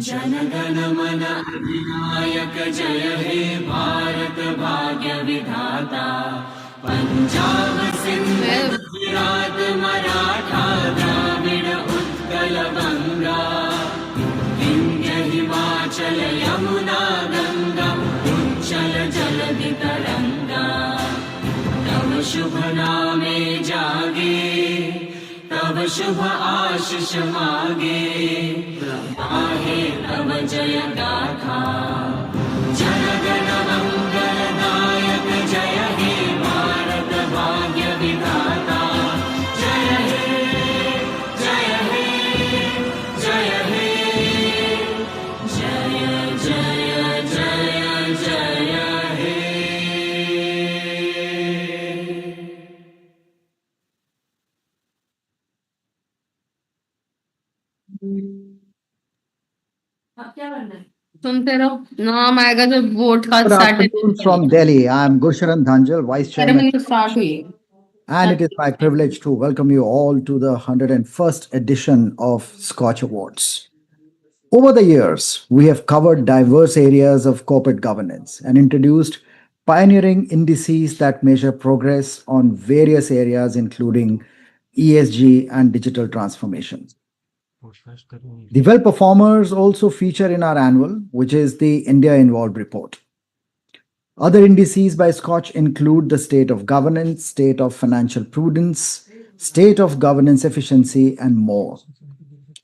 जनगण मन अधिनायक जय हे भारत भाग्य विधाता पंजाब सिंध गुजरात मराठा द्राविड़ उत्कल बंगा विंध्य हिमाचल यमुना गंगा उच्चल जलधि तरंगा तव शुभ नामे जागे तव शुभ आशीष मागे आहे तव जय गाथा जनगण मंगलदायक जय हे भारत भाग्य विधाता जय हे जय हे जय हे जय जय जय जय हे सुनते रहो ना आएगा जो वोट का Good afternoon from Delhi. I am Gursharan Dhanjal, Vice Chairman, start हुई and it is my privilege to welcome you all to the 101st edition of SKOCH Awards. Over the years, we have covered diverse areas of corporate governance and introduced pioneering indices that measure progress on various areas, including ESG and digital transformation. The well performers also feature in our annual, which is the India Involved report. Other indices by SKOCH include the state of governance, state of financial prudence, state of governance efficiency, and more.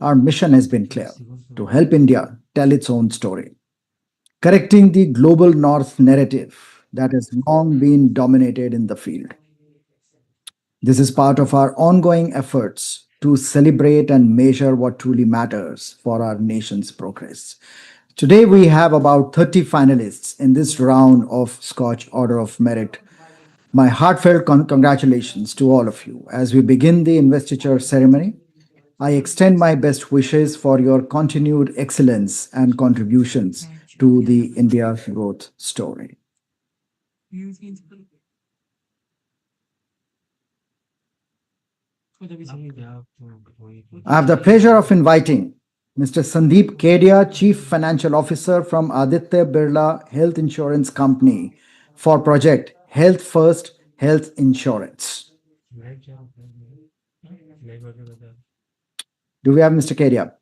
Our mission has been clear: to help India tell its own story, correcting the global north narrative that has long been dominated in the field. This is part of our ongoing efforts to celebrate and measure what truly matters for our nation's progress. Today, we have about 30 finalists in this round of SKOCH Order of Merit. My heartfelt congratulations to all of you. As we begin the investiture ceremony, I extend my best wishes for your continued excellence and contributions to the India growth story. I have the pleasure of inviting Mr. Sandeep Kedia, Chief Financial Officer from Aditya Birla Health Insurance Company, for project Health First Health Insurance. Do we have Mr. Kedia?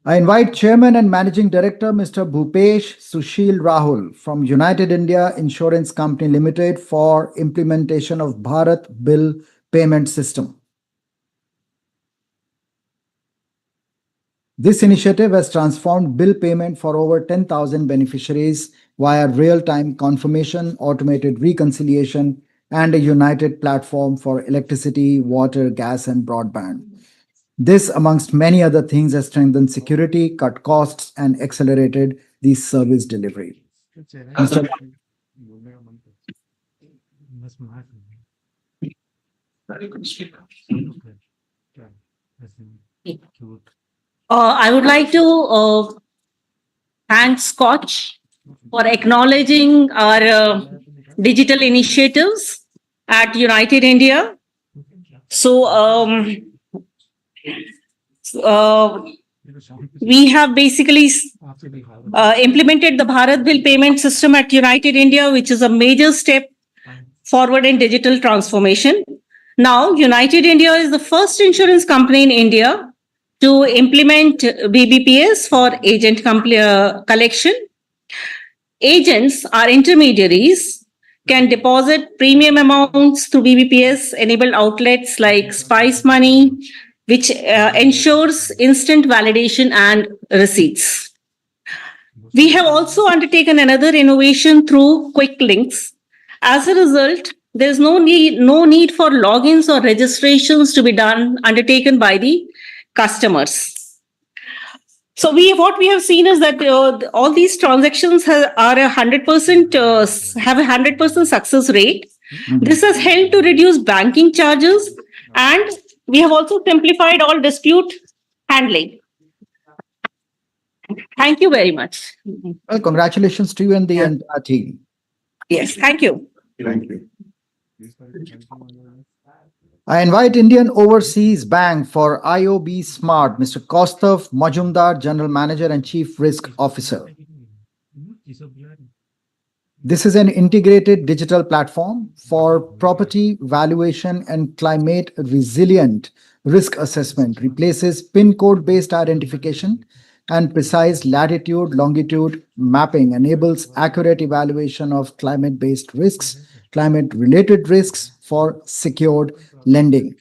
I invite Chairman and Managing Director Mr. Bhupesh Sushil Rahul from United India Insurance Company Limited for implementation of Bharat Bill Payment System. This initiative has transformed bill payment for over 10,000 beneficiaries via real-time confirmation, automated reconciliation, and a united platform for electricity, water, gas, and broadband. This, amongst many other things, has strengthened security, cut costs, and accelerated the service delivery. I would like to thank SKOCH for acknowledging our digital initiatives at United India. We have basically implemented the Bharat Bill Payment System at United India, which is a major step forward in digital transformation. Now, United India is the first insurance company in India to implement BBPS for agent collection. Agents are intermediaries, can deposit premium amounts through BBPS-enabled outlets like Spice Money, which ensures instant validation and receipts. We have also undertaken another innovation through quick links. As a result, there is no need for logins or registrations to be undertaken by the customers. So what we have seen is that all these transactions have a 100% success rate. This has helped to reduce banking charges, and we have also simplified all dispute handling. Thank you very much. Well, congratulations to you and the entire team. Yes, thank you. Thank you. I invite Indian Overseas Bank for IOB Smart, Mr. Kaustav Majumdar, General Manager and Chief Risk Officer. This is an integrated digital platform for property valuation and climate resilient risk assessment, replaces PIN code based identification and precise latitude longitude mapping, enables accurate evaluation of climate based risks, climate related risks for secured lending.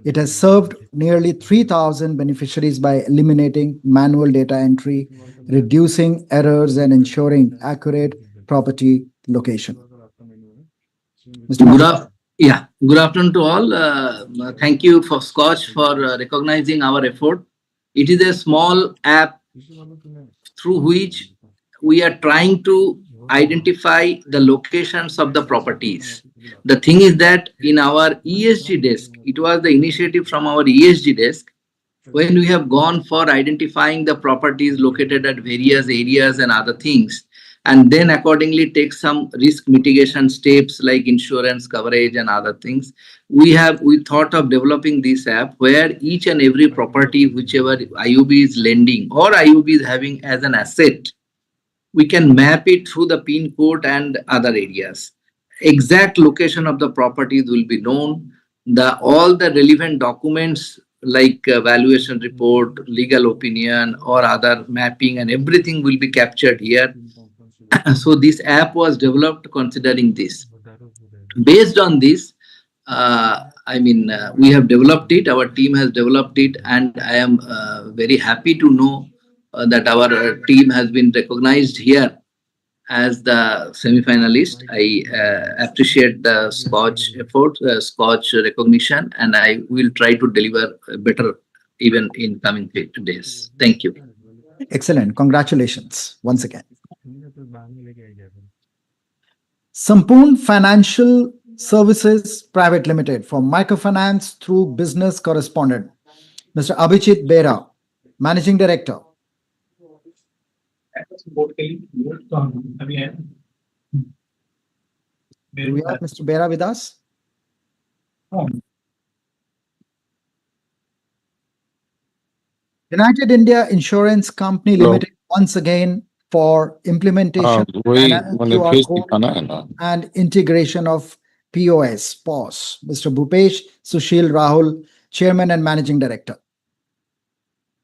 It has served nearly 3,000 beneficiaries by eliminating manual data entry, reducing errors, and ensuring accurate property location. Mr. Good afternoon to all. Thank you for Scotch for recognizing our effort. It is a small app through which we are trying to identify the locations of the properties. The thing is that in our ESG desk, it was the initiative from our ESG desk, when we have gone for identifying the properties located at various areas and other things, and then accordingly take some risk mitigation steps like insurance coverage and other things, we thought of developing this app where each and every property whichever IOB is lending or IOB is having as an asset, we can map it through the PIN code and other areas. Exact location of the properties will be known. All the relevant documents like valuation report, legal opinion, or other mapping and everything will be captured here. So this app was developed considering this. Based on this, we have developed it, our team has developed it, and I am very happy to know that our team has been recognized here as the semi-finalist. I appreciate the Scotch effort, Scotch recognition, and I will try to deliver better even in coming days. Thank you. Excellent. Congratulations once again. Sampoon Financial Services Private Limited for Microfinance through Business Correspondent, Mr. Abhichit Bera, Managing Director. Do we have Mr. Bera with us? United India Insurance Company Limited once again for implementation QR code and integration of POS. Mr. Bhupesh Sushil Rahul, Chairman and Managing Director.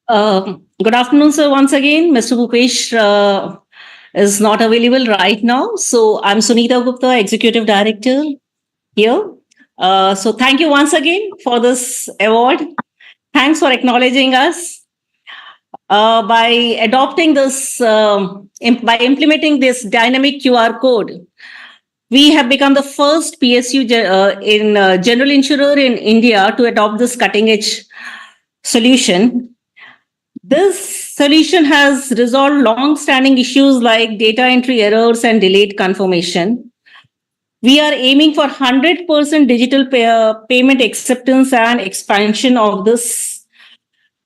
Good afternoon, sir. Once again, Mr. Bhupesh is not available right now. So I'm Sunita Gupta, Executive Director here. So thank you once again for this award. Thanks for acknowledging us. By adopting this, by implementing this dynamic QR code, we have become the first PSU general insurer in India to adopt this cutting edge solution. This solution has resolved long-standing issues like data entry errors and delayed confirmation. We are aiming for 100% digital payment acceptance and expansion of this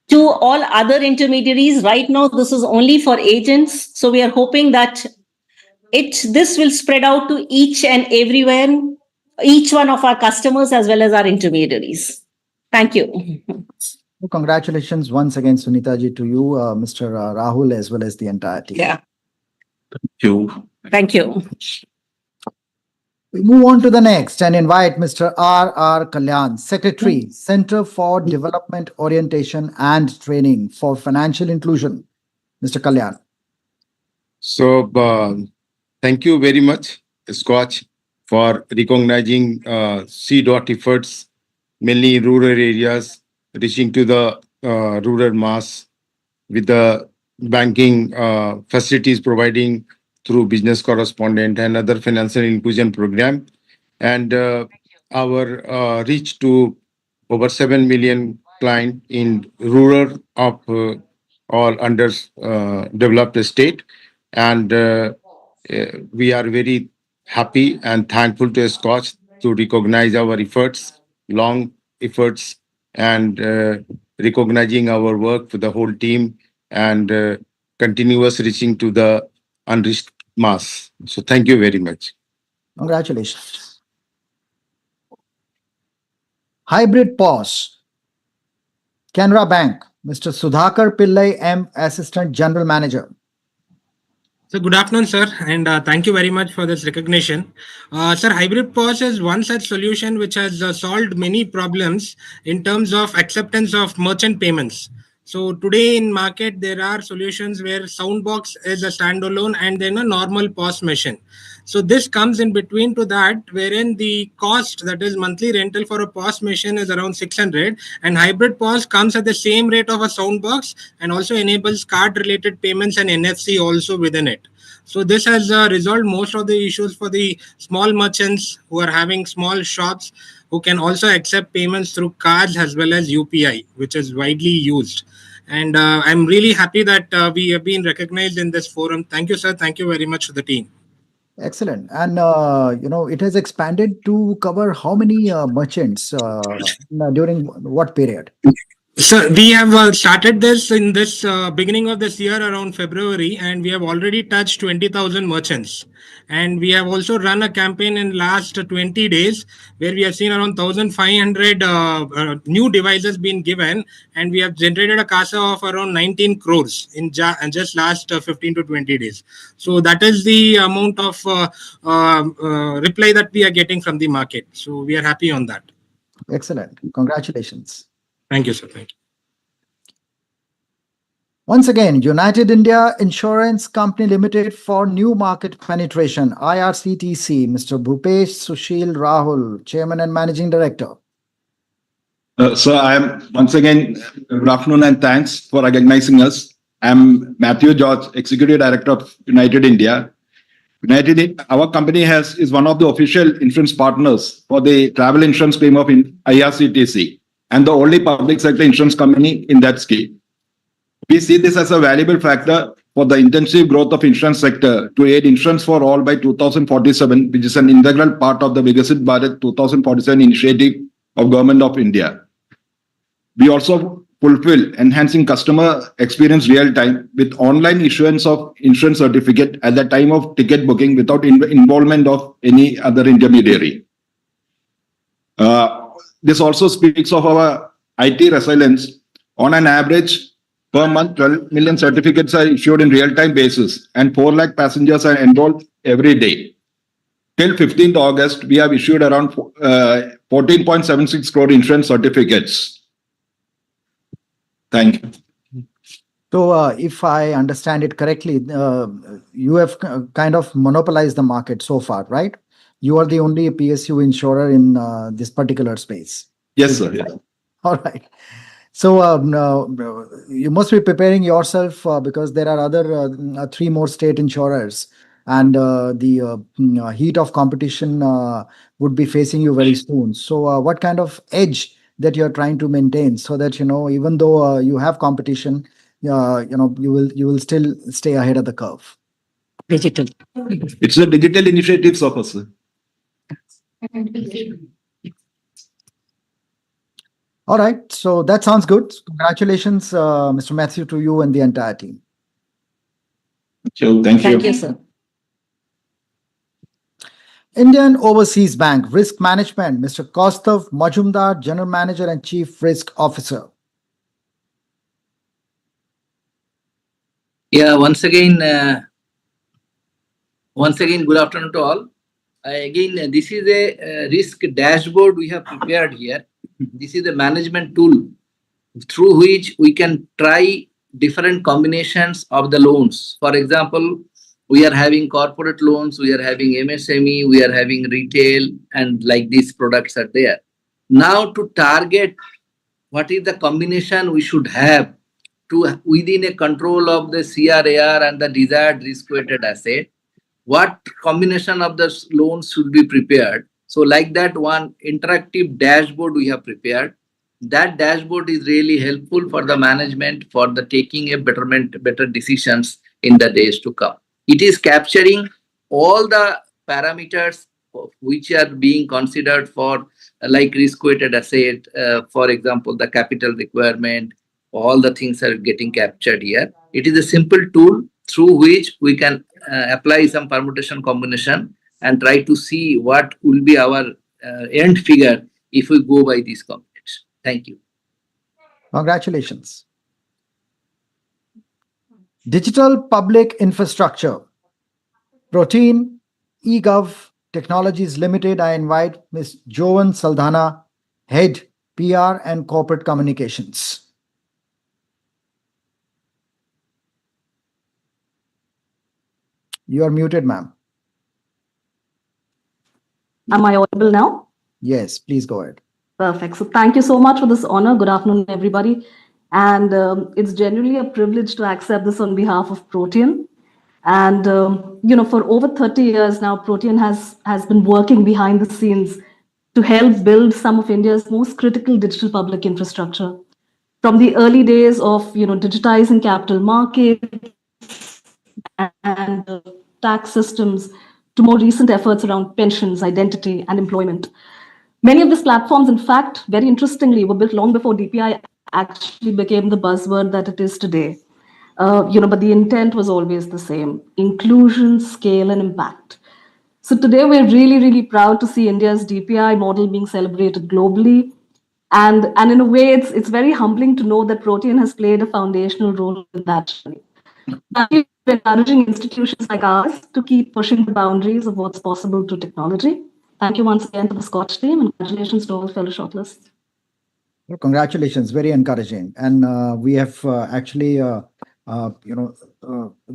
to all other intermediaries. Right now, this is only for agents. So we are hoping that this will spread out to each and everywhere, each one of our customers as well as our intermediaries. Thank you. Congratulations once again, Sunita ji, to you, Mr. Rahul, as well as the entire team. Yeah. Thank you. Thank you. We move on to the next and invite Mr. R. Kalyan, Secretary, Center for Development Orientation and Training for Financial Inclusion. Mr. Kalyan. So, thank you very much, Scotch, for recognizing C-DOT efforts, mainly in rural areas, reaching to the rural mass with the banking facilities providing through business correspondent and other financial inclusion program. And our reach to over 7 million clients in rural of all under developed state. And we are very happy and thankful to Scotch to recognize our efforts, long efforts, and recognizing our work for the whole team and continuous reaching to the unreached mass. So thank you very much. Congratulations. Hybrid POS, Canara Bank, Mr. Sudhakar Pillai M, Assistant General Manager. So good afternoon, sir, and thank you very much for this recognition. Sir, hybrid POS is one such solution which has solved many problems in terms of acceptance of merchant payments. So today in market, there are solutions where Soundbox is a standalone and then a normal POS machine. So this comes in between to that, wherein the cost, that is monthly rental for a POS machine, is around 600, and hybrid POS comes at the same rate of a Soundbox and also enables card-related payments and NFC also within it. So this has resolved most of the issues for the small merchants who are having small shops, who can also accept payments through cards as well as UPI, which is widely used. And I'm really happy that we have been recognized in this forum. Thank you, sir. Thank you very much to the team. Excellent. And, it has expanded to cover how many merchants during what period? So we have started this in this beginning of this year around February, and we have already touched 20,000 merchants. And we have also run a campaign in last 20 days where we have seen around 1,500 new devices being given, and we have generated a CASA of around 19 crores in just last 15 to 20 days. So that is the amount of reply that we are getting from the market. So we are happy on that. Excellent. Congratulations. Thank you, sir. Thank you. Once again, United India Insurance Company Limited for New Market Penetration, IRCTC, Mr. Bhupesh Sushil Rahul, Chairman and Managing Director. So I am once again, good afternoon and thanks for recognizing us. I'm Matthew George, Executive Director of United India. Our company is one of the official insurance partners for the travel insurance scheme of IRCTC and the only public sector insurance company in that scheme. We see this as a valuable factor for the intensive growth of insurance sector to aid insurance for all by 2047, which is an integral part of the Vikasit Bharat 2047 initiative of Government of India. We also fulfill enhancing customer experience real time with online issuance of insurance certificate at the time of ticket booking without involvement of any other intermediary. This also speaks of our IT resilience. On an average, per month, 12 million certificates are issued in real-time basis and 4 lakh passengers are enrolled every day. Till 15th August, we have issued around 14.76 crore insurance certificates. Thank you. So, if I understand it correctly, you have kind of monopolized the market so far, right? You are the only PSU insurer in this particular space. Yes, sir. Yes. All right. So you must be preparing yourself because there are other 3 more state insurers, and the heat of competition would be facing you very soon. So what kind of edge that you're trying to maintain so that, even though you have competition, you will still stay ahead of the curve? Digital. It's a digital initiatives of us, sir. All right. So that sounds good. Congratulations, Mr. Matthew, to you and the entire team. So, thank you. Thank you, sir. Indian Overseas Bank Risk Management, Mr. Kaustav Majumdar, General Manager and Chief Risk Officer. Yeah, once again, good afternoon to all. Again, this is a risk dashboard we have prepared here. This is a management tool through which we can try different combinations of the loans. For example, we are having corporate loans, we are having MSME, we are having retail, and like these products are there. Now to target what is the combination we should have to within a control of the CRAR and the desired risk-weighted asset, what combination of the loans should be prepared. So like that one interactive dashboard we have prepared. That dashboard is really helpful for the management for the taking a better decisions in the days to come. It is capturing all the parameters which are being considered for like risk-weighted asset, for example, the capital requirement, all the things are getting captured here. It is a simple tool through which we can apply some permutation combination and try to see what will be our end figure if we go by these components. Thank you. Congratulations. Digital public infrastructure. Protean eGov Technologies Limited. I invite Ms. Joan Saldana, Head PR and Corporate Communications. You are muted, ma'am. Am I audible now? Yes, please go ahead. Perfect. So thank you so much for this honor. Good afternoon, everybody. And it's genuinely a privilege to accept this on behalf of Protean. And, for over 30 years now, Protean has been working behind the scenes to help build some of India's most critical digital public infrastructure. From the early days of, digitizing capital markets and tax systems to more recent efforts around pensions, identity, and employment. Many of these platforms, in fact, very interestingly, were built long before DPI actually became the buzzword that it is today. But the intent was always the same: inclusion, scale, and impact. So today we're really, really proud to see India's DPI model being celebrated globally. And in a way, it's very humbling to know that Protean has played a foundational role in that journey. We're encouraging institutions like ours to keep pushing the boundaries of what's possible through technology. Thank you once again to the SKOCH team, and congratulations to all fellow shortlists. Well, congratulations, very encouraging. And we have actually,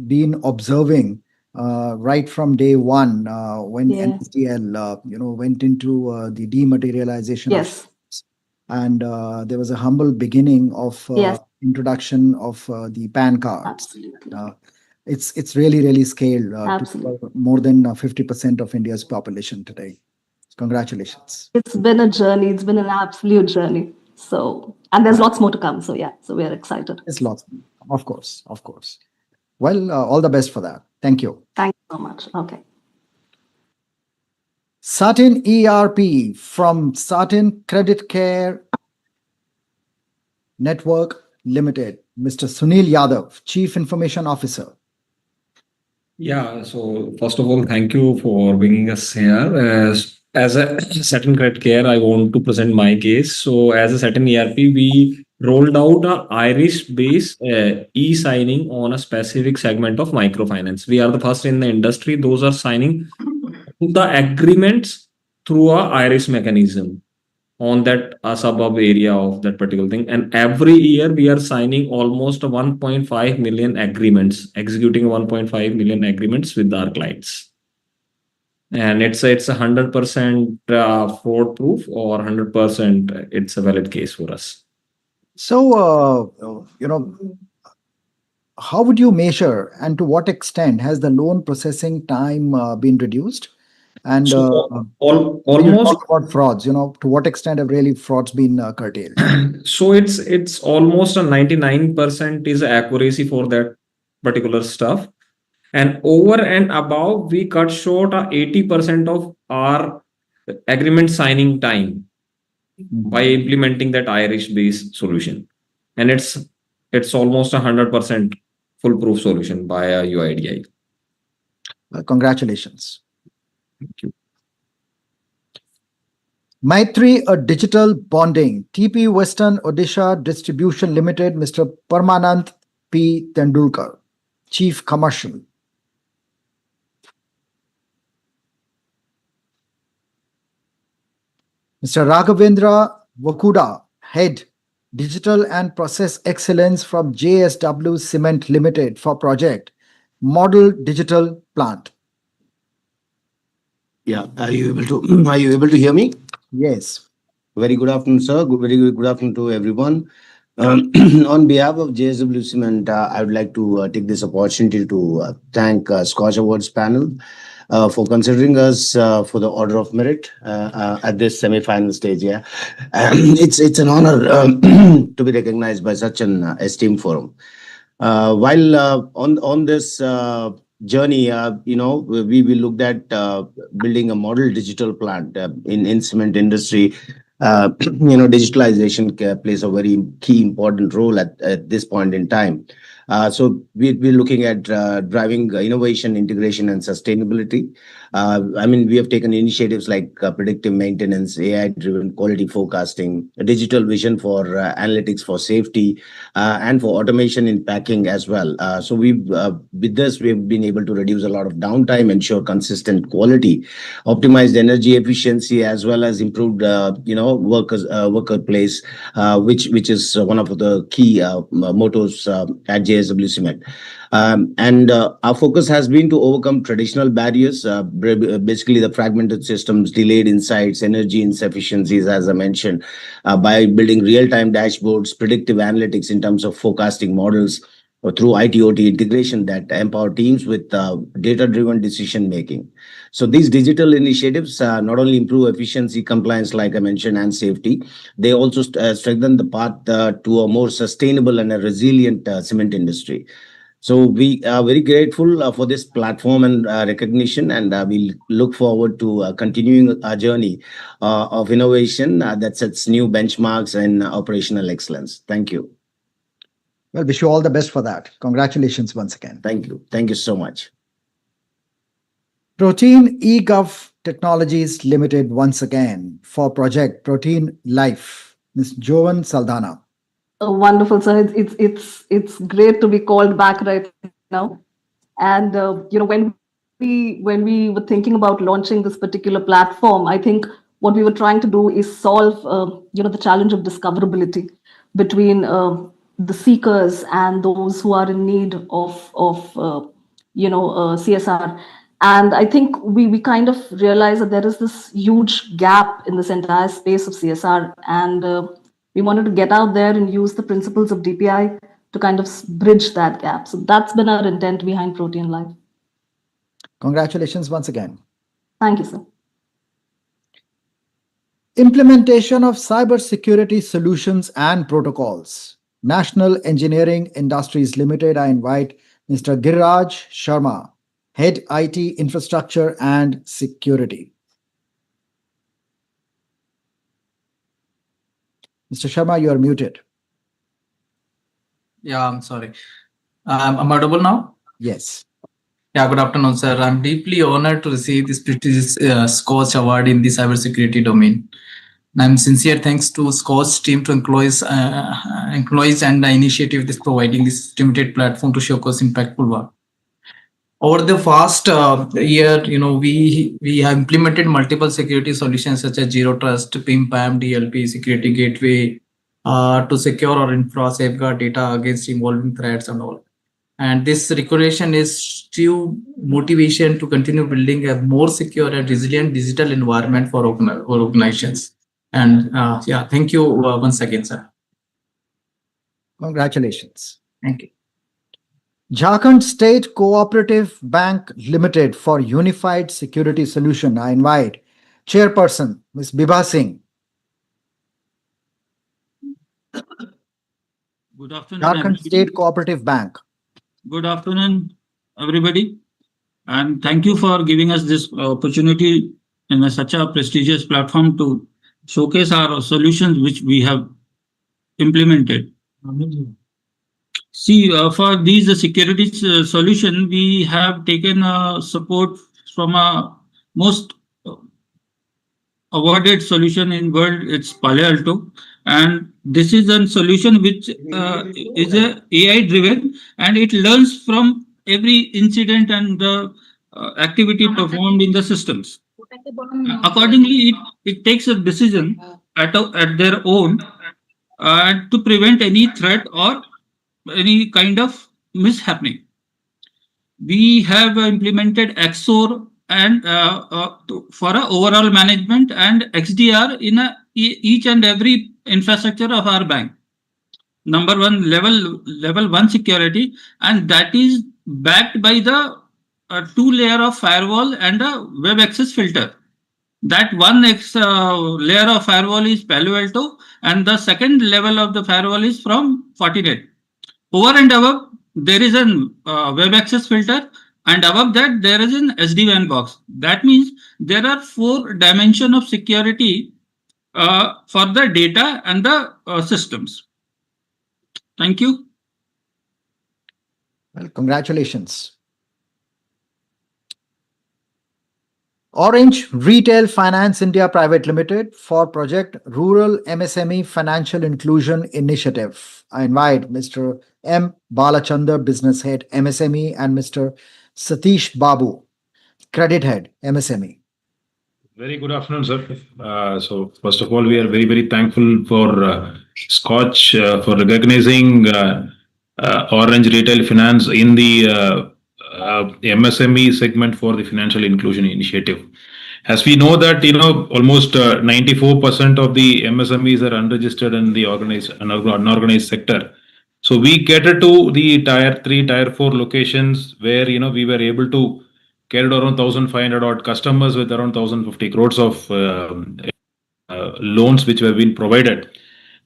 been observing right from day one when Yeah. NSDL, went into the dematerialization. Yes. And there was a humble beginning of Yes. introduction of the PAN cards. Absolutely. It's really scaled to Absolutely. more than 50% of India's population today. Congratulations. It's been a journey. It's been an absolute journey. So, and there's lots more to come. So yeah, so we're excited. There's lots, of course. Well, all the best for that. Thank you. Thank you so much. Okay. Satin ERP from Satin Credit Care Network Limited. Mr. Sunil Yadav, Chief Information Officer. Yeah, so first of all, thank you for bringing us here. As a Satin Credit Care, I want to present my case. So as a Satin ERP, we rolled out a Irish-based e-signing on a specific segment of microfinance. We are the first in the industry. Those are signing the agreements through a Irish mechanism on that suburb area of that particular thing. And every year we are signing almost 1.5 million agreements, executing 1.5 million agreements with our clients. And it's 100% fraud proof, or 100% it's a valid case for us. So, how would you measure, and to what extent has the loan processing time been reduced? And So when you almost talk about frauds, to what extent have really frauds been curtailed? so it's almost a 99% is accuracy for that particular stuff. And over and above, we cut short 80% of our agreement signing time by implementing that Irish-based solution. And it's almost 100% foolproof solution by a UIDI. Congratulations. Thank you. Maitri, a digital bonding. TP Western Odisha Distribution Limited, Mr. Parmanand P. Tendulkar, Chief Commercial. Mr. Raghavendra Vakuda, Head, Digital and Process Excellence from JSW Cement Limited for project Model Digital Plant. Yeah, are you able to hear me? Yes. Very good afternoon, sir. Very good afternoon to everyone. On behalf of JSW Cement, I would like to take this opportunity to thank SKOCH Awards panel for considering us for the Order of Merit at this semi-final stage. Yeah, it's an honor to be recognized by such an esteemed forum. While on this journey, we looked at building a model digital plant in cement industry. Digitalization plays a very key important role at this point in time. So we're looking at driving innovation, integration, and sustainability. I mean, we have taken initiatives like predictive maintenance, AI-driven quality forecasting, a digital vision for analytics for safety, and for automation in packing as well. So with this, we've been able to reduce a lot of downtime, ensure consistent quality, optimized energy efficiency, as well as improved, workplace, which is one of the key mottos at JSW Cement. And our focus has been to overcome traditional barriers, basically the fragmented systems, delayed insights, energy insufficiencies, as I mentioned, by building real-time dashboards, predictive analytics in terms of forecasting models, or through IT/OT integration that empower teams with data-driven decision making. So these digital initiatives not only improve efficiency, compliance, like I mentioned, and safety, they also strengthen the path to a more sustainable and a resilient cement industry. So we are very grateful for this platform and recognition, and we look forward to continuing our journey of innovation that sets new benchmarks in operational excellence. Thank you. Well, wish you all the best for that. Congratulations once again. Thank you. Thank you so much. Protean eGov Technologies Limited once again for project Protean Life. Ms. Joan Saldana. Oh, wonderful, sir. It's great to be called back right now. And when we were thinking about launching this particular platform, I think what we were trying to do is solve the challenge of discoverability between the seekers and those who are in need of CSR. And I think we kind of realized that there is this huge gap in this entire space of CSR, and we wanted to get out there and use the principles of DPI to kind of bridge that gap. So that's been our intent behind Protean Life. Congratulations once again. Thank you, sir. Implementation of cybersecurity solutions and protocols. National Engineering Industries Limited, I invite Mr. Giriraj Sharma, Head IT Infrastructure and Security. Mr. Sharma, you are muted. Yeah, I'm sorry. Am I audible now? Yes. Yeah, good afternoon, sir. I'm deeply honored to receive this prestigious SKOCH Award in the cybersecurity domain. I'm sincere thanks to SKOCH team to employees and the initiative this providing this limited platform to showcase impactful work. Over the past year, we have implemented multiple security solutions such as Zero Trust, PIM, PAM, DLP, Security Gateway to secure our infra, safeguard data against evolving threats and all. And this recognition is still motivation to continue building a more secure and resilient digital environment for organizations. And yeah, thank you once again, sir. Congratulations. Thank you. Jharkhand State Cooperative Bank Limited for Unified Security Solution. I invite Chairperson, Ms. Bibha Singh. Good afternoon, Jharkhand everybody. State Cooperative Bank. Good afternoon, everybody. And thank you for giving us this opportunity in such a prestigious platform to showcase our solutions which we have implemented. See, for these security solution, we have taken support from a most awarded solution in world. It's Palo Alto, and this is a solution which is a AI driven, and it learns from every incident and the activity performed in the systems. Accordingly, it takes a decision at their own to prevent any threat or any kind of mishappening. We have implemented XOR and for a overall management and XDR in each and every infrastructure of our bank. Number one, level 1 security, and that is backed by the 2-layer of firewall and a web access filter. That one layer of firewall is Palo Alto, and the second level of the firewall is from Fortinet. Over and above, there is a web access filter, and above that, there is an SD-WAN box. That means there are 4 dimensions of security for the data and the systems. Thank you. Well, congratulations. Orange Retail Finance India Private Limited for Project Rural MSME Financial Inclusion Initiative. I invite Mr. M. Balachandar, Business Head MSME, and Mr. Satish Babu, Credit Head MSME. Very good afternoon, sir. So first of all, we are very, very thankful for Scotch for recognizing Orange Retail Finance in the MSME segment for the Financial Inclusion Initiative. As we know that, almost 94% of the MSMEs are unregistered in the unorganized sector. So we cater to the tier 3, tier 4 locations where, we were able to carried around 1,500 odd customers with around 1,050 crores of loans which have been provided.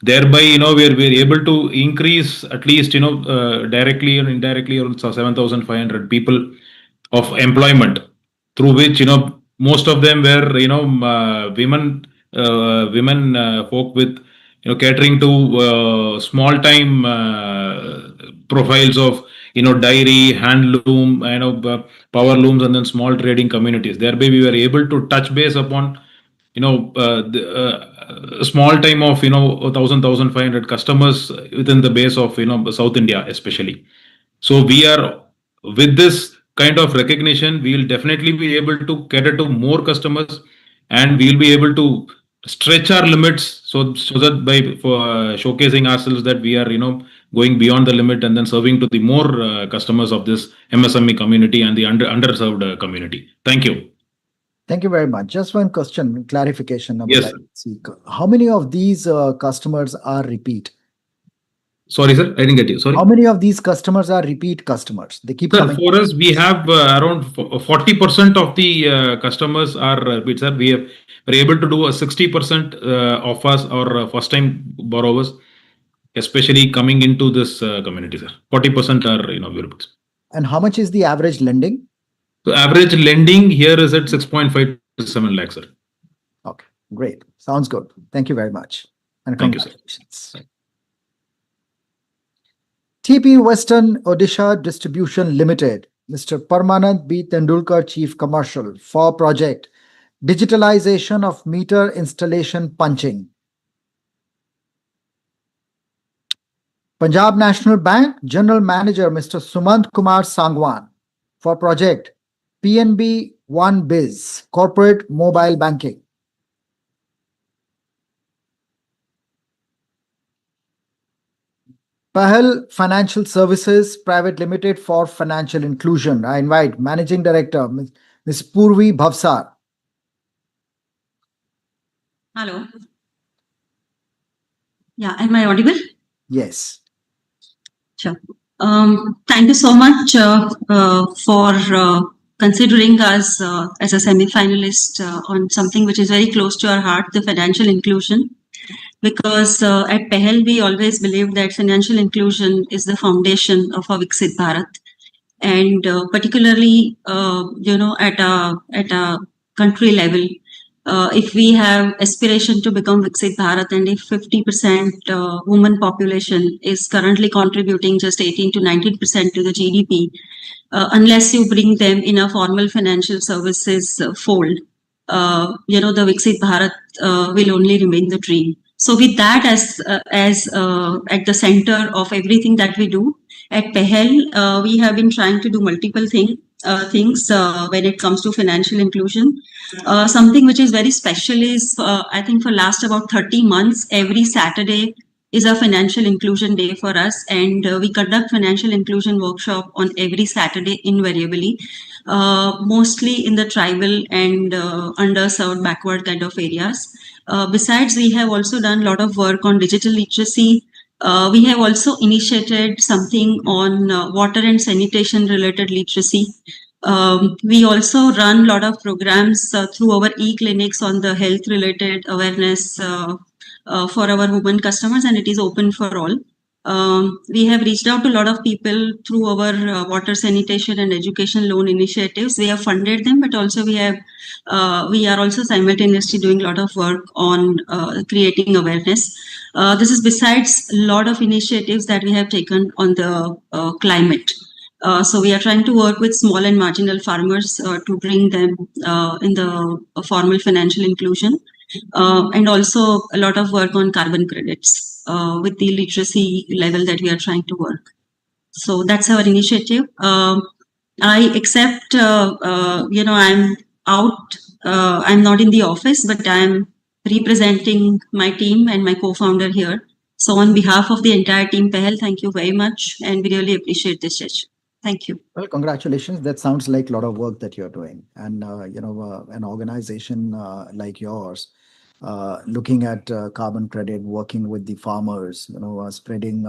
Thereby, we're able to increase at least, directly and indirectly around 7,500 people of employment, through which, most of them were, women folk with, catering to small time profiles of, dairy, handloom, power looms, and then small trading communities. Thereby, we were able to touch base upon, the small time of, 1,500 customers within the base of, South India, especially. So we are, with this kind of recognition, we will definitely be able to cater to more customers, and we will be able to stretch our limits so that by showcasing ourselves that we are, going beyond the limit and then serving to the more customers of this MSME community and the underserved community. Thank you. Thank you very much. Just one question, clarification. Yes. How many of these customers are repeat? Sorry, sir, I didn't get you. Sorry. How many of these customers are repeat customers? They keep coming. For us, we have around 40% of the customers are repeat, sir. We're able to do a 60% of us are first time borrowers, especially coming into this community, sir. 40% are, repeats. And how much is the average lending? So average lending here is at 6.5 to 7 lakhs, sir. Okay, great. Sounds good. Thank you very much. And Thank you, sir. congratulations. TP Western Odisha Distribution Limited, Mr. Parmanand B. Tendulkar, Chief Commercial, for project Digitalization of Meter Installation Punching. Punjab National Bank General Manager, Mr. Sumant Kumar Sangwan, for project PNB One Biz, Corporate Mobile Banking. Pahal Financial Services Private Limited for Financial Inclusion. I invite Managing Director, Ms. Purvi Bhavsar. Hello. Yeah, am I audible? Yes. Sure. Thank you so much for considering us as a semi-finalist on something which is very close to our heart, the financial inclusion. Because at PEHL, we always believe that financial inclusion is the foundation of our Viksit Bharat. And particularly, at a country level, if we have aspiration to become Viksit Bharat, and if 50% women population is currently contributing just 18 to 19% to the GDP, unless you bring them in a formal financial services fold, the Viksit Bharat will only remain the dream. So with that as at the center of everything that we do at PEHL, we have been trying to do multiple things when it comes to financial inclusion. Something which is very special is, I think for last about 30 months, every Saturday is a financial inclusion day for us, and we conduct financial inclusion workshop on every Saturday invariably, mostly in the tribal and underserved, backward kind of areas. Besides, we have also done a lot of work on digital literacy. We have also initiated something on water and sanitation related literacy. We also run a lot of programs through our e-clinics on the health related awareness for our women customers, and it is open for all. We have reached out to a lot of people through our water sanitation and education loan initiatives. We have funded them, but also we are also simultaneously doing a lot of work on creating awareness. This is besides a lot of initiatives that we have taken on the climate. So we are trying to work with small and marginal farmers to bring them in the formal financial inclusion, and also a lot of work on carbon credits with the literacy level that we are trying to work. So that's our initiative. I accept, I'm out, I'm not in the office, but I'm representing my team and my co-founder here. So on behalf of the entire team, Pehel, thank you very much. And we really appreciate this session. Thank you. Well, congratulations. That sounds like a lot of work that you're doing. And, an organization like yours, looking at carbon credit, working with the farmers, spreading.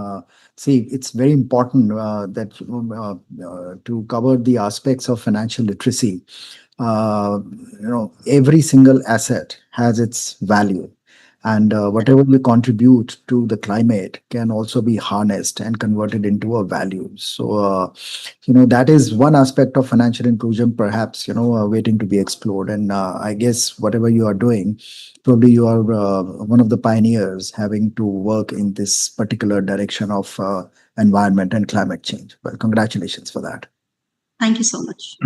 See, it's very important that to cover the aspects of financial literacy. Every single asset has its value. And whatever we contribute to the climate can also be harnessed and converted into a value. So, that is one aspect of financial inclusion, perhaps, waiting to be explored. And I guess whatever you are doing, probably you are one of the pioneers having to work in this particular direction of environment and climate change. Well, congratulations for that. Thank you so much.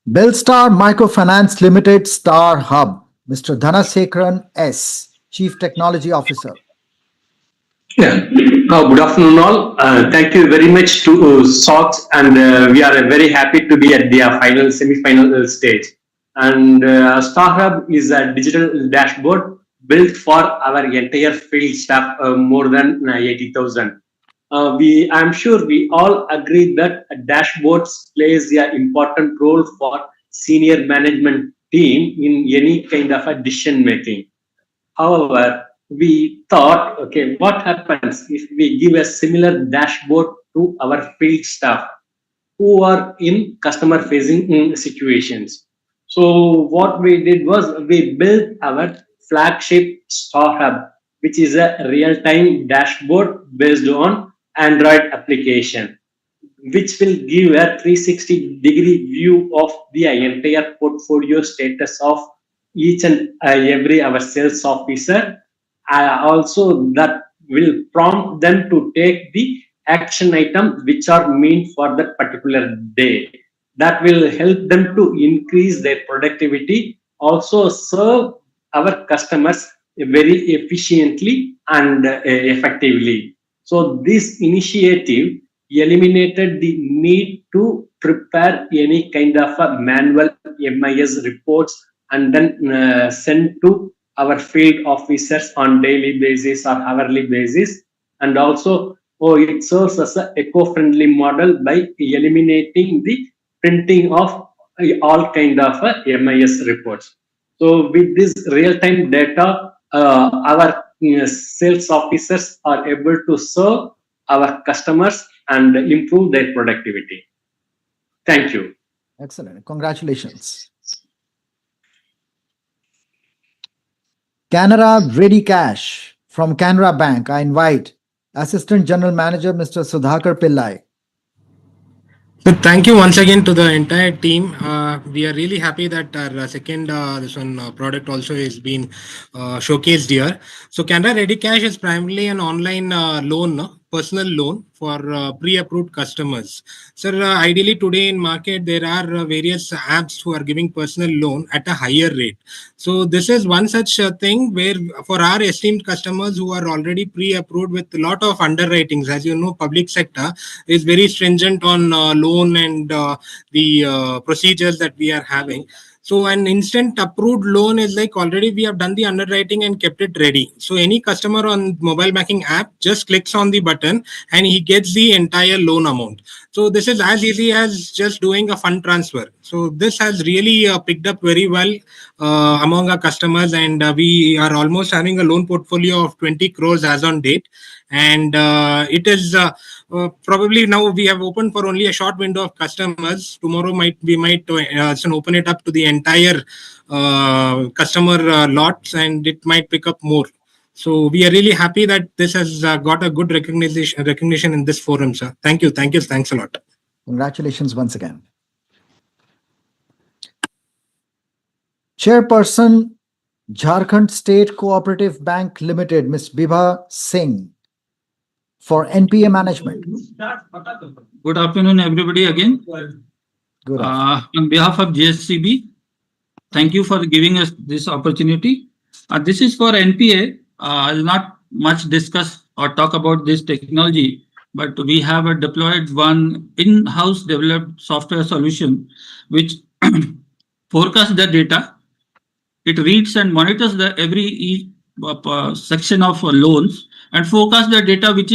Bellstar Microfinance Limited Star Hub, Mr. Dhanasekharan S., Chief Technology Officer. Yeah. Good afternoon, all. Thank you very much to SKOCH, and we are very happy to be at the semi-final stage. And Star Hub is a digital dashboard built for our entire field staff, more than 80,000. I'm sure we all agree that dashboards plays an important role for senior management team in any kind of a decision making. However, we thought, okay, what happens if we give a similar dashboard to our field staff who are in customer facing situations? So what we did was we built our flagship Star Hub, which is a real-time dashboard based on Android application, which will give a 360-degree view of the entire portfolio status of each and every our sales officer. Also, that will prompt them to take the action items which are meant for that particular day. That will help them to increase their productivity, also serve our customers very efficiently and effectively. So this initiative eliminated the need to prepare any kind of a manual MIS reports and then send to our field officers on daily basis or hourly basis. And also, it serves as an eco-friendly model by eliminating the printing of all kind of MIS reports. So with this real-time data, our sales officers are able to serve our customers and improve their productivity. Thank you. Excellent. Congratulations. Canara Ready Cash from Canara Bank. I invite Assistant General Manager, Mr. Sudhakar Pillai. So thank you once again to the entire team. We are really happy that our second product also is being showcased here. So Canada Ready Cash is primarily an online loan, personal loan for pre-approved customers. So ideally today in market there are various apps who are giving personal loan at a higher rate. So this is one such thing where for our esteemed customers who are already pre-approved with a lot of underwritings, as you know, public sector is very stringent on loan and the procedures that we are having. So an instant approved loan is like already we have done the underwriting and kept it ready. So any customer on mobile banking app just clicks on the button and he gets the entire loan amount. So this is as easy as just doing a fund transfer. So this has really picked up very well among our customers, and we are almost having a loan portfolio of 20 crores as on date. And it is probably now we have opened for only a short window of customers. Tomorrow we might open it up to the entire customer lots, and it might pick up more. So we are really happy that this has got a good recognition in this forum, sir. Thank you. Thanks a lot. Congratulations once again. Chairperson, Jharkhand State Cooperative Bank Limited, Ms. Bibha Singh for NPA management. Good afternoon, everybody again. Good afternoon. On behalf of GSCB, thank you for giving us this opportunity. This is for NPA. I'll not much discuss or talk about this technology, but we have deployed one in-house developed software solution which forecasts the data. It reads and monitors the every section of loans and forecast the data which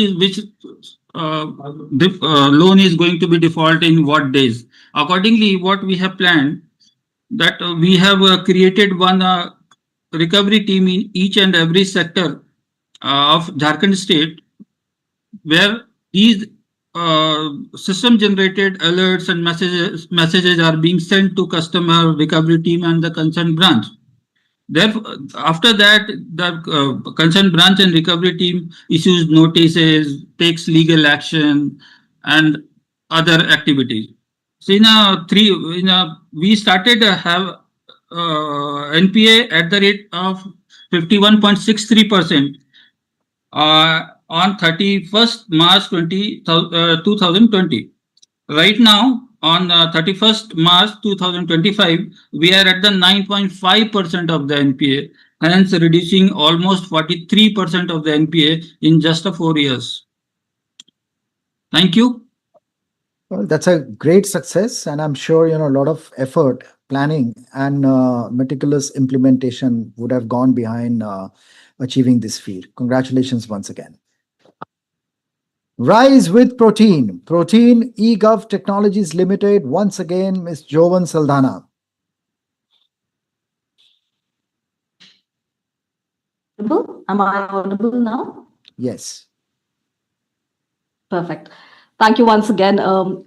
loan is going to be default in what days. Accordingly, what we have planned that we have created one recovery team in each and every sector of Jharkhand state, where these system generated alerts and messages are being sent to customer recovery team and the concerned branch. Therefore, after that, the concerned branch and recovery team issues notices, takes legal action, and other activities. So we started to have NPA at the rate of 51.63% on 31st March 2020. Right now, on 31st March 2025, we are at the 9.5% of the NPA, hence reducing almost 43% of the NPA in just 4 years. Thank you. Well, that's a great success, and I'm sure a lot of effort, planning, and meticulous implementation would have gone behind achieving this feat. Congratulations once again. Rise with Protean. Protean eGov Technologies Limited. Once again, Ms. Jovan Saldana. Am I audible now? Yes. Perfect. Thank you once again.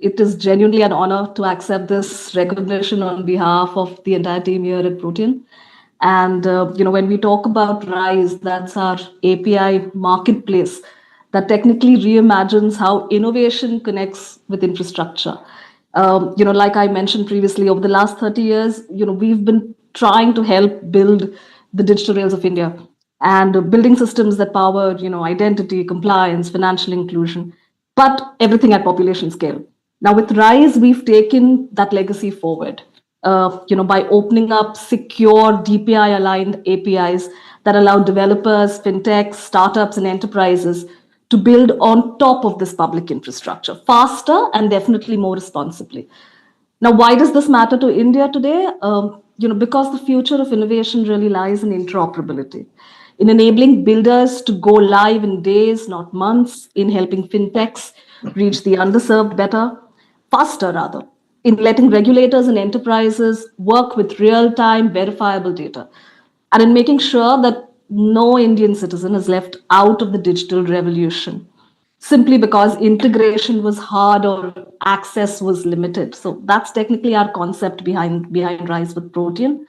It is genuinely an honor to accept this recognition on behalf of the entire team here at Protean. And when we talk about Rise, that's our API marketplace that technically reimagines how innovation connects with infrastructure. Like I mentioned previously, over the last 30 years, we've been trying to help build the digital rails of India and building systems that power, identity, compliance, financial inclusion, but everything at population scale. Now with Rise, we've taken that legacy forward, by opening up secure DPI-aligned APIs that allow developers, fintechs, startups, and enterprises to build on top of this public infrastructure faster and definitely more responsibly. Now, why does this matter to India today? Because the future of innovation really lies in interoperability, in enabling builders to go live in days, not months, in helping fintechs reach the underserved better, faster rather, in letting regulators and enterprises work with real-time verifiable data, and in making sure that no Indian citizen is left out of the digital revolution simply because integration was hard or access was limited. So that's technically our concept behind Rise with Protean.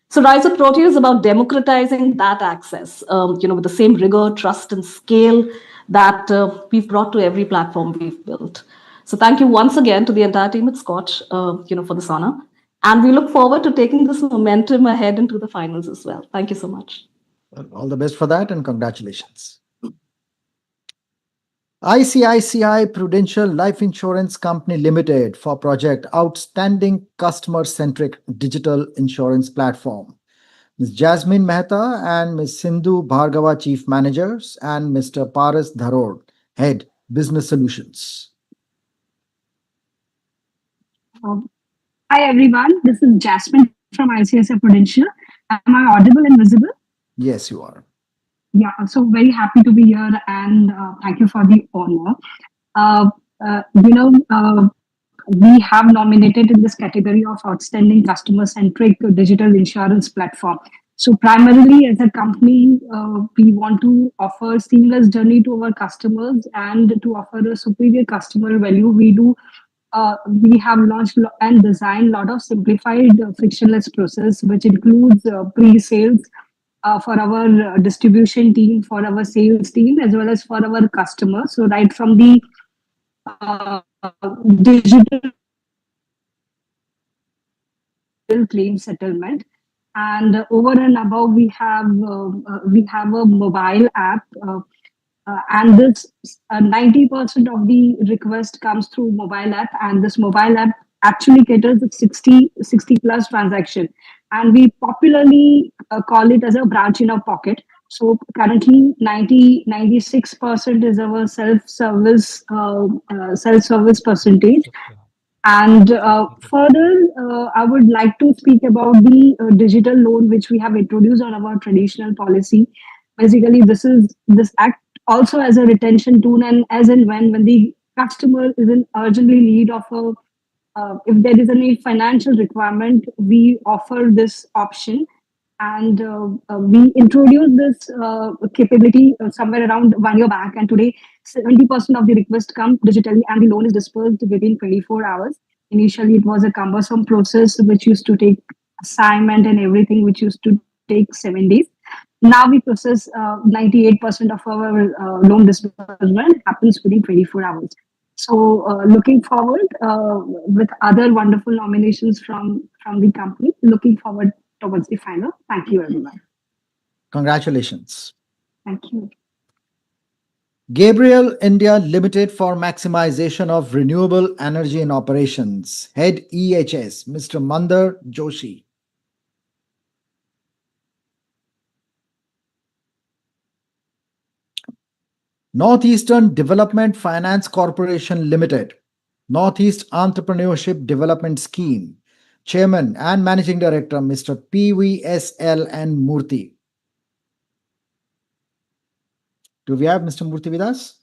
So Rise with Protean is about democratizing that access, with the same rigor, trust, and scale that we've brought to every platform we've built. So thank you once again to the entire team at Scotch, for this honor. And we look forward to taking this momentum ahead into the finals as well. Thank you so much. All the best for that and congratulations. ICICI Prudential Life Insurance Company Limited for project Outstanding Customer-Centric Digital Insurance Platform. Ms. Jasmine Mehta and Ms. Sindhu Bhargava, Chief Managers, and Mr. Paras Dharod, Head, Business Solutions. Hi, everyone. This is Jasmine from ICICI Prudential. Am I audible and visible? Yes, you are. Yeah, so very happy to be here and thank you for the honor. We have nominated in this category of outstanding customer-centric digital insurance platform. So primarily as a company, we want to offer seamless journey to our customers and to offer a superior customer value. We have launched and designed a lot of simplified frictionless process, which includes pre-sales, for our distribution team, for our sales team, as well as for our customers. So right from the digital claim settlement, and over and above, we have a mobile app And this 90% of the request comes through mobile app, and this mobile app actually caters to 60 plus transaction. And we popularly call it as a branch in our pocket. So currently 96% is our self-service percentage. And further, I would like to speak about the digital loan which we have introduced on our traditional policy. Basically, this act also as a retention tool, and as and when the customer is in urgently need of a if there is any financial requirement, we offer this option. And we introduced this capability somewhere around 1 year back, and today 70% of the requests come digitally and the loan is dispersed within 24 hours. Initially, it was a cumbersome process which used to take assignment and everything, which used to take 7 days. Now we process 98% of our loan disbursement happens within 24 hours. So looking forward with other wonderful nominations from the company, looking forward towards the final. Thank you, everyone. Congratulations. Thank you. Gabriel India Limited for Maximization of Renewable Energy in Operations, Head EHS, Mr. Mandar Joshi. Northeastern Development Finance Corporation Limited, Northeast Entrepreneurship Development Scheme, Chairman and Managing Director, Mr. PVSL and Murthy. Do we have Mr. Murthy with us?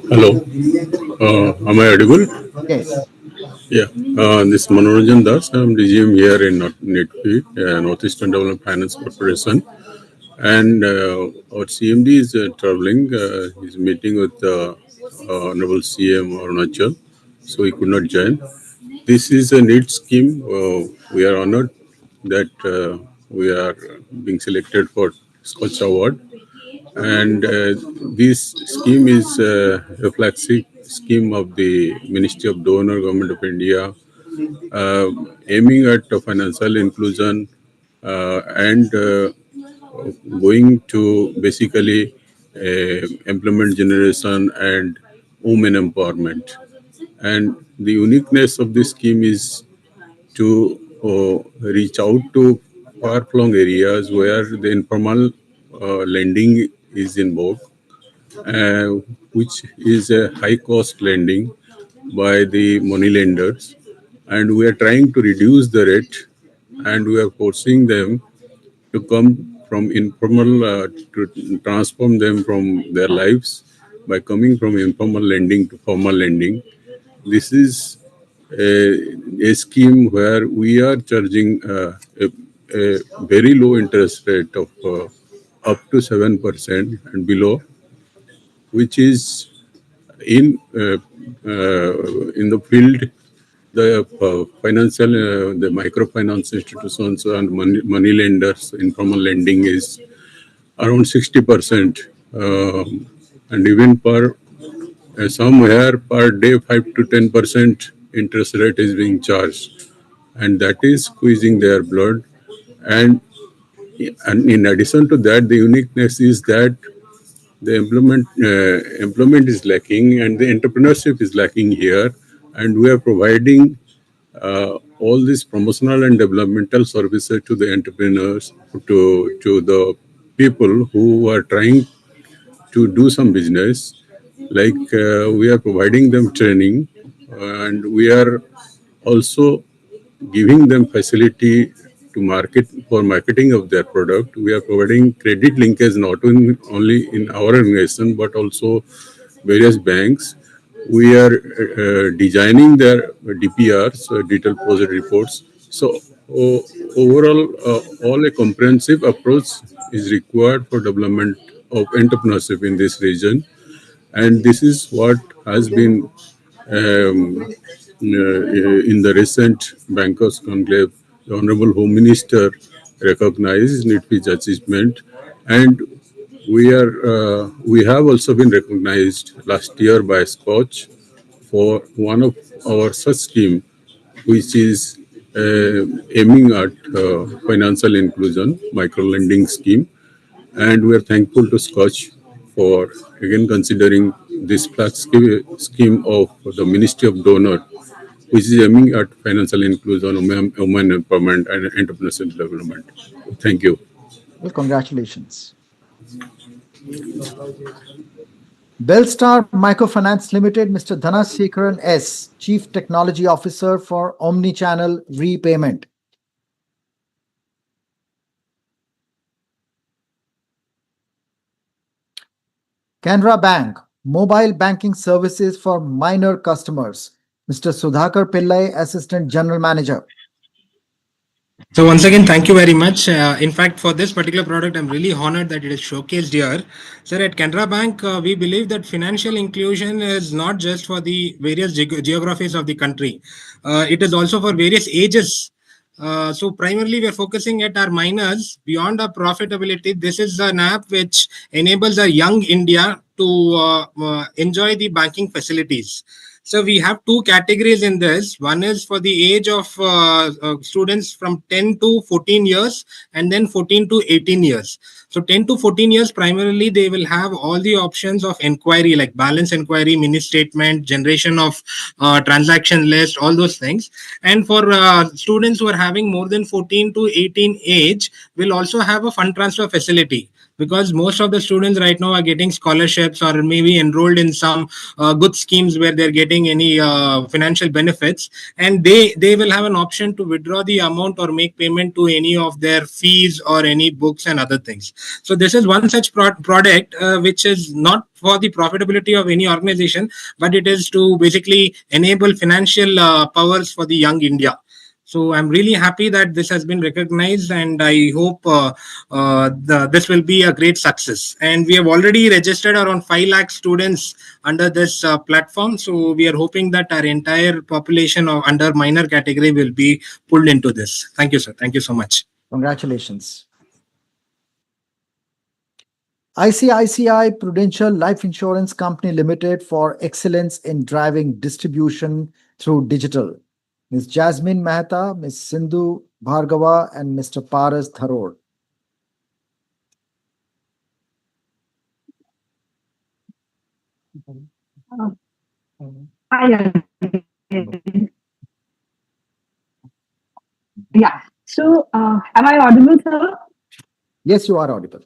Hello, am I audible? Yes. Yeah, this is Manoranjan Das. I'm DGM here in NITP, Northeastern Development Finance Corporation. And our CMD is traveling. He's meeting with Honorable CM Arunachal, so he could not join. This is a NEET scheme. We are honored that we are being selected for SKOCH Award. And this scheme is a flagship scheme of the Ministry of Donor Government of India, aiming at financial inclusion and going to basically employment generation and women empowerment. And the uniqueness of this scheme is to reach out to far-flung areas where the informal lending is involved, which is a high-cost lending by the money lenders. And we are trying to reduce the rate, and we are forcing them to come from informal, to transform them from their lives by coming from informal lending to formal lending. This is a scheme where we are charging a very low interest rate of up to 7% and below, which is in the field, the financial, the microfinance institutions and money lenders, informal lending is around 60%, and even per somewhere per day 5 to 10% interest rate is being charged, and that is squeezing their blood. And in addition to that, the uniqueness is that the employment is lacking and the entrepreneurship is lacking here, and we are providing all these promotional and developmental services to the entrepreneurs, to the people who are trying to do some business. Like we are providing them training, and we are also giving them facility to market for marketing of their product. We are providing credit linkage not only in our organization but also various banks. We are designing their DPRs, detailed project reports. So overall, all a comprehensive approach is required for development of entrepreneurship in this region, and this is what has been in the recent Bankers Conclave. The Honorable Home Minister recognized NITP's achievement, and we have also been recognized last year by SKOCH for one of our such scheme, which is aiming at financial inclusion, micro-lending scheme. And we are thankful to Scotch for again considering this scheme of the Ministry of Donor, which is aiming at financial inclusion, women empowerment, and entrepreneurship development. Thank you. Well, congratulations. Bellstar Microfinance Limited, Mr. Dhanasekaran S., Chief Technology Officer for Omnichannel Repayment. Canara Bank, Mobile Banking Services for Minor Customers, Mr. Sudhakar Pillai, Assistant General Manager. So once again, thank you very much. In fact, for this particular product, I'm really honored that it is showcased here. Sir, at Canara Bank, we believe that financial inclusion is not just for the various geographies of the country. It is also for various ages. So primarily, we are focusing at our minors beyond our profitability. This is an app which enables a young India to enjoy the banking facilities. So we have two categories in this. One is for the age of students from 10 to 14 years and then 14 to 18 years. So 10 to 14 years, primarily, they will have all the options of inquiry like balance inquiry, mini statement, generation of transaction list, all those things. And for students who are having more than 14 to 18 age, will also have a fund transfer facility, because most of the students right now are getting scholarships or maybe enrolled in some good schemes where they're getting any financial benefits, and they will have an option to withdraw the amount or make payment to any of their fees or any books and other things. So this is one such product which is not for the profitability of any organization, but it is to basically enable financial powers for the young India. So I'm really happy that this has been recognized, and I hope this will be a great success. And we have already registered around 5 lakh students under this platform. So we are hoping that our entire population of under minor category will be pulled into this. Thank you, sir. Thank you so much. Congratulations. ICICI Prudential Life Insurance Company Limited for excellence in driving distribution through digital. Ms. Jasmine Mehta, Ms. Sindhu Bhargava, and Mr. Paras Tharor. Yeah. So, am I audible, sir? Yes, you are audible.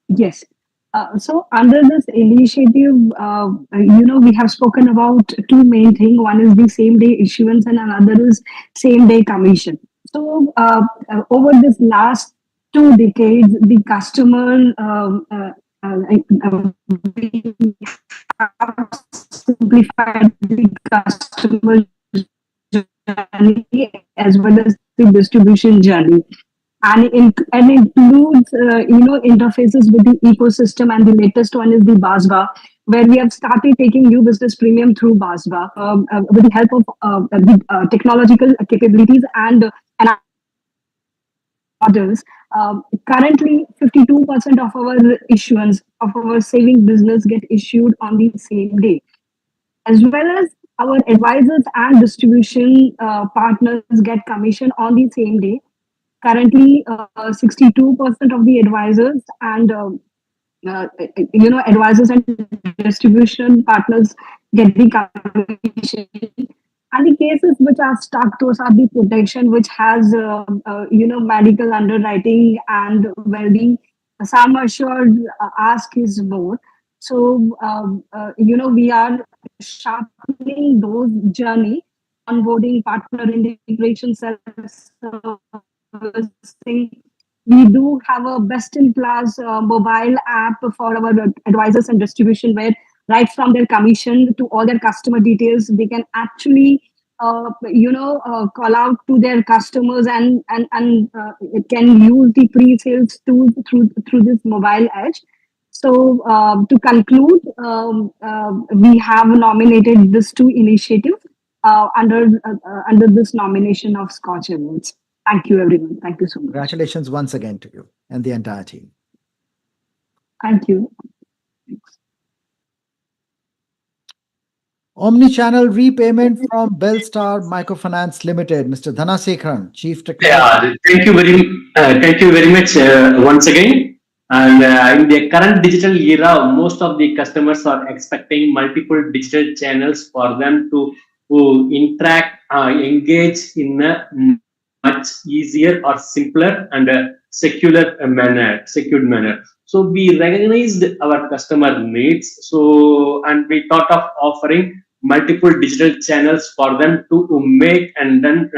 Yes. So under this initiative, we have spoken about two main things. One is the same day issuance and another is same day commission. So over this last 2 decades, the customer we have simplified the customer journey as well as the distribution journey. And it includes, interfaces with the ecosystem, and the latest one is the BASBA, where we have started taking new business premium through BASBA with the help of the technological capabilities and models. Currently, 52% of our issuance of our saving business get issued on the same day, as well as our advisors and distribution partners get commission on the same day. Currently, 62% of the advisors and advisors and distribution partners get the commission. And the cases which are stuck, those are the protection, which has medical underwriting and well-being. Sum assured ask is more. So we are sharpening those journey, onboarding, partner integration, self-servicing. We do have a best-in-class mobile app for our advisors and distribution, where right from their commission to all their customer details, they can actually call out to their customers and it can use the pre-sales tool through this mobile edge. So to conclude, we have nominated these two initiatives under this nomination of SKOCH Awards. Thank you, everyone. Thank you so much. Congratulations once again to you and the entire team. Thank you. Omnichannel repayment from Bellstar Microfinance Limited. Mr. Dhanasekharan, Chief Technology. Yeah, thank you very much once again. And in the current digital era, most of the customers are expecting multiple digital channels for them to interact, engage in a much easier or simpler and secured manner. So we recognized our customer needs. So and we thought of offering multiple digital channels for them to make and then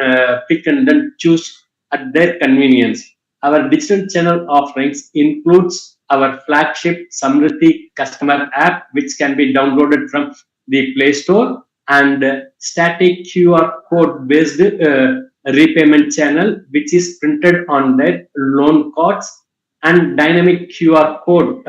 pick and then choose at their convenience. Our digital channel offerings includes our flagship Samriddhi customer app, which can be downloaded from the Play Store, and static QR code based repayment channel, which is printed on their loan cards, and dynamic QR code,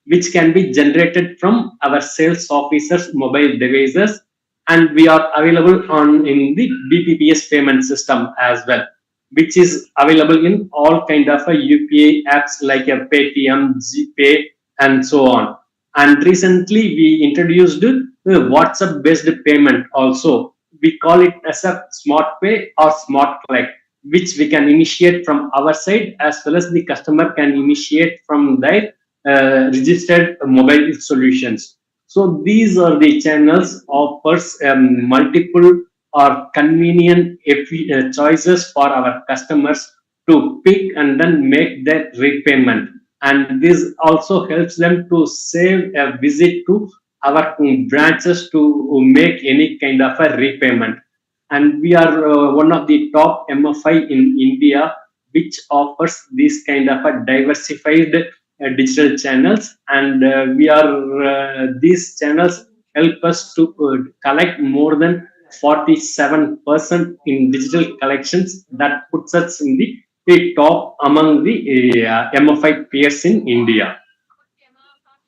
which can be generated from our sales officers' mobile devices, and we are available in the BPPS payment system as well, which is available in all kind of UPI apps like a Paytm, GPay, and so on. And recently we introduced WhatsApp-based payment also. We call it as a Smart Pay or Smart Collect, which we can initiate from our side as well as the customer can initiate from their registered mobile solutions. So these are the channels offers multiple or convenient choices for our customers to pick and then make their repayment. And this also helps them to save a visit to our branches to make any kind of a repayment. And we are one of the top MFI in India, which offers this kind of a diversified digital channels. And these channels help us to collect more than 47% in digital collections. That puts us in the top among the MFI peers in India.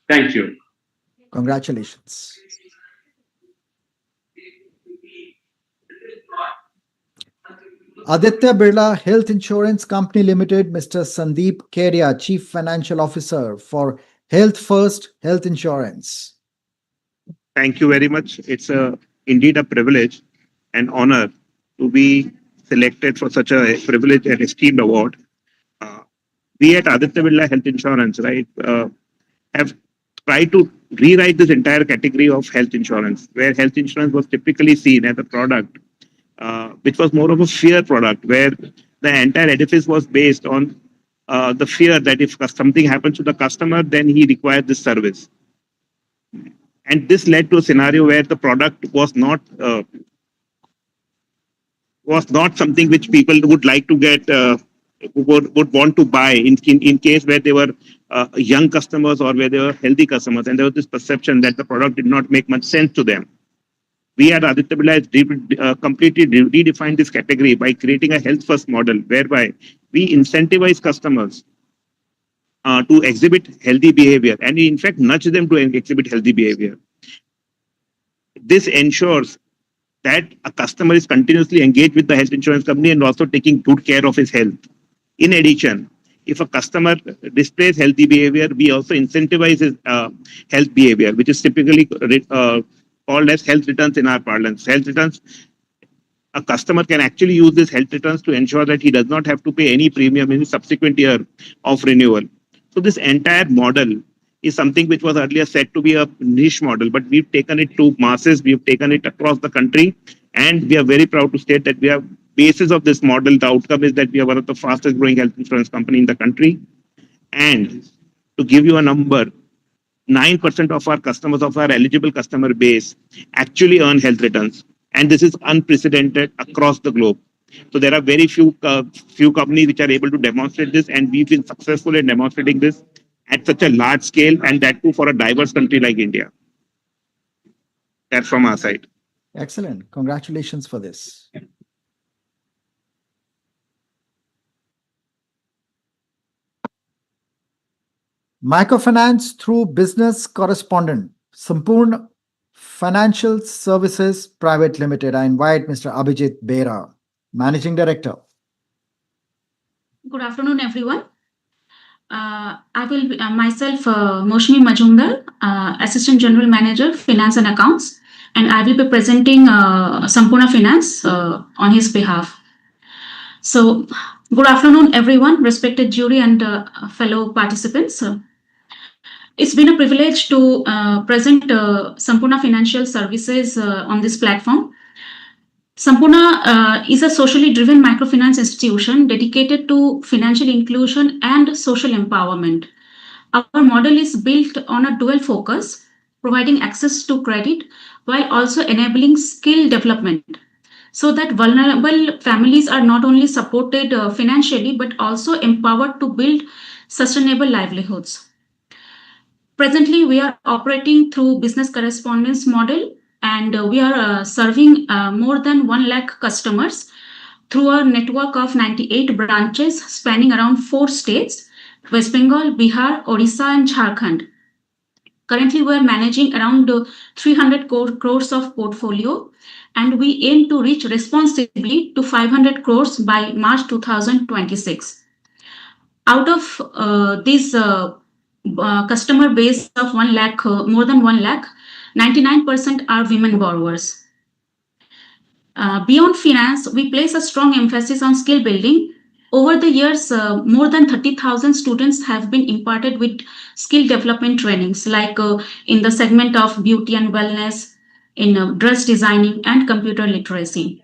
Thank you. Congratulations. Aditya Birla Health Insurance Company Limited, Mr. Sandeep Keria, Chief Financial Officer for Health First Health Insurance. Thank you very much. It's indeed a privilege and honor to be selected for such a privileged and esteemed award. We at Aditya Birla Health Insurance, right, have tried to rewrite this entire category of health insurance, where health insurance was typically seen as a product which was more of a fear product, where the entire edifice was based on the fear that if something happens to the customer, then he requires this service. And this led to a scenario where the product was not something which people would like to get, would want to buy in case where they were young customers or where they were healthy customers. And there was this perception that the product did not make much sense to them. We at Aditya Birla completely redefined this category by creating a health first model whereby we incentivize customers to exhibit healthy behavior and in fact nudge them to exhibit healthy behavior. This ensures that a customer is continuously engaged with the health insurance company and also taking good care of his health. In addition, if a customer displays healthy behavior, we also incentivize his health behavior, which is typically called as health returns in our parlance. Health returns, a customer can actually use these health returns to ensure that he does not have to pay any premium in the subsequent year of renewal. So this entire model is something which was earlier said to be a niche model, but we've taken it to masses, we've taken it across the country, and we are very proud to state that we have basis of this model. The outcome is that we are one of the fastest growing health insurance company in the country. And to give you a number, 9% of our customers, of our eligible customer base, actually earn health returns. And this is unprecedented across the globe. So there are very few companies which are able to demonstrate this, and we've been successful in demonstrating this at such a large scale, and that too for a diverse country like India. That's from our side. Excellent. Congratulations for this. Microfinance through business correspondent, Sampurn Financial Services Private Limited. I invite Mr. Abhijit Bera, Managing Director. Good afternoon, everyone. I will be myself, Moshmi Majumdar, Assistant General Manager, Finance and Accounts, and I will be presenting Sampurna Finance on his behalf. So, good afternoon, everyone, respected jury and fellow participants. It's been a privilege to present Sampurna Financial Services on this platform. Sampurna is a socially driven microfinance institution dedicated to financial inclusion and social empowerment. Our model is built on a dual focus, providing access to credit while also enabling skill development so that vulnerable families are not only supported financially but also empowered to build sustainable livelihoods. Presently, we are operating through business correspondence model, and we are serving more than 1 lakh customers through a network of 98 branches spanning around 4 states: West Bengal, Bihar, Odisha, and Jharkhand. Currently, we are managing around 300 crores of portfolio, and we aim to reach responsibly to 500 crores by March 2026. Out of this customer base of 1 lakh, more than 1 lakh, 99% are women borrowers. Beyond finance, we place a strong emphasis on skill building. Over the years, more than 30,000 students have been imparted with skill development trainings, like in the segment of beauty and wellness, in dress designing, and computer literacy.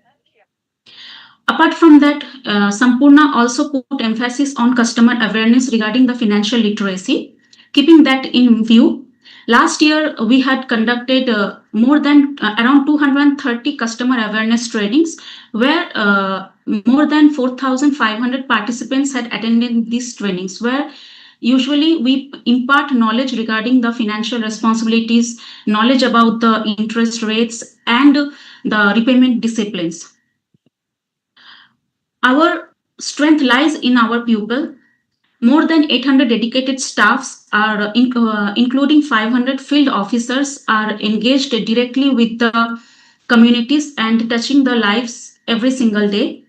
Apart from that, Sampurna also put emphasis on customer awareness regarding the financial literacy. Keeping that in view, last year we had conducted more than around 230 customer awareness trainings, where more than 4,500 participants had attended these trainings, where usually we impart knowledge regarding the financial responsibilities, knowledge about the interest rates, and the repayment disciplines. Our strength lies in our people. More than 800 dedicated staffs are, including 500 field officers, are engaged directly with the communities and touching the lives every single day.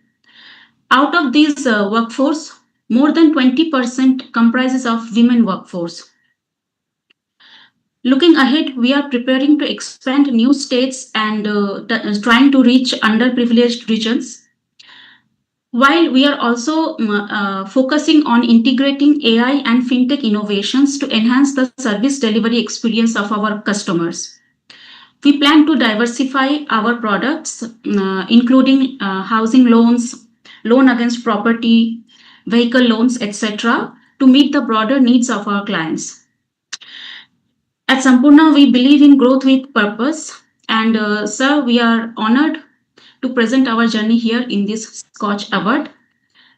Out of these workforce, more than 20% comprises of women workforce. Looking ahead, we are preparing to expand new states and trying to reach underprivileged regions. While we are also focusing on integrating AI and fintech innovations to enhance the service delivery experience of our customers. We plan to diversify our products, including housing loans, loan against property, vehicle loans, etc., to meet the broader needs of our clients. At Sampurna, we believe in growth with purpose, and sir, we are honored to present our journey here in this SKOCH Award.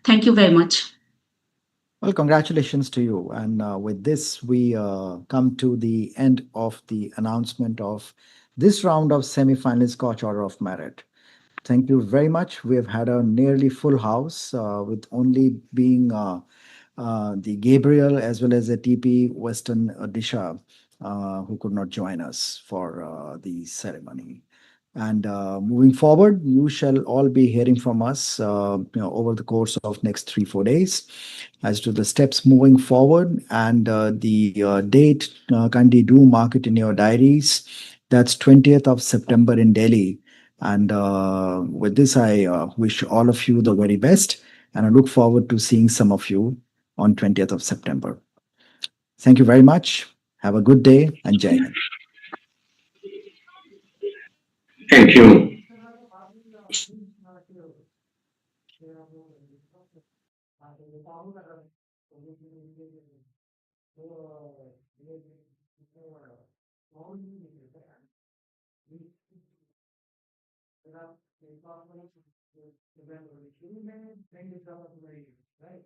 Thank you very much. Well, congratulations to you. And with this, we come to the end of the announcement of this round of semi-finalist SKOCH Order of Merit. Thank you very much. We have had a nearly full house with only being the Gabriel as well as the TP Western Odisha who could not join us for the ceremony. And moving forward, you shall all be hearing from us over the course of next 3-4 days as to the steps moving forward, and the date. Kindly do mark it in your diaries. That's 20th of September in Delhi. And with this, I wish all of you the very best, and I look forward to seeing some of you on 20th of September. Thank you very much. Have a good day, and Jai Hind. Thank you. Right.